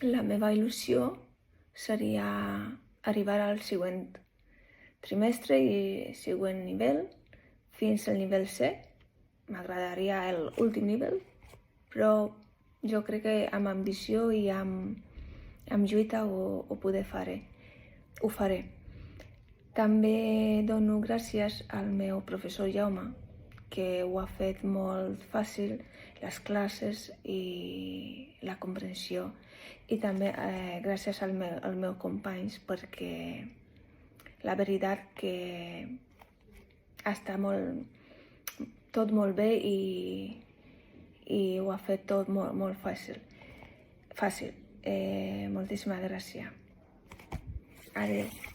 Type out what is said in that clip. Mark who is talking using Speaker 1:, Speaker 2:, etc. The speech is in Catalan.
Speaker 1: La meva il·lusió seria arribar al següent trimestre i següent nivell, fins al nivell C. M'agradaria l'últim nivell, però jo crec que amb ambició i amb lluita ho faré. També dono gràcies al meu professor Jaume, que ho ha fet molt fàcil, les classes i la comprensió. I també gràcies als meus companys, perquè la veritat que està tot molt bé i ho ha fet tot molt fàcil. Moltíssimes gràcies. Adéu.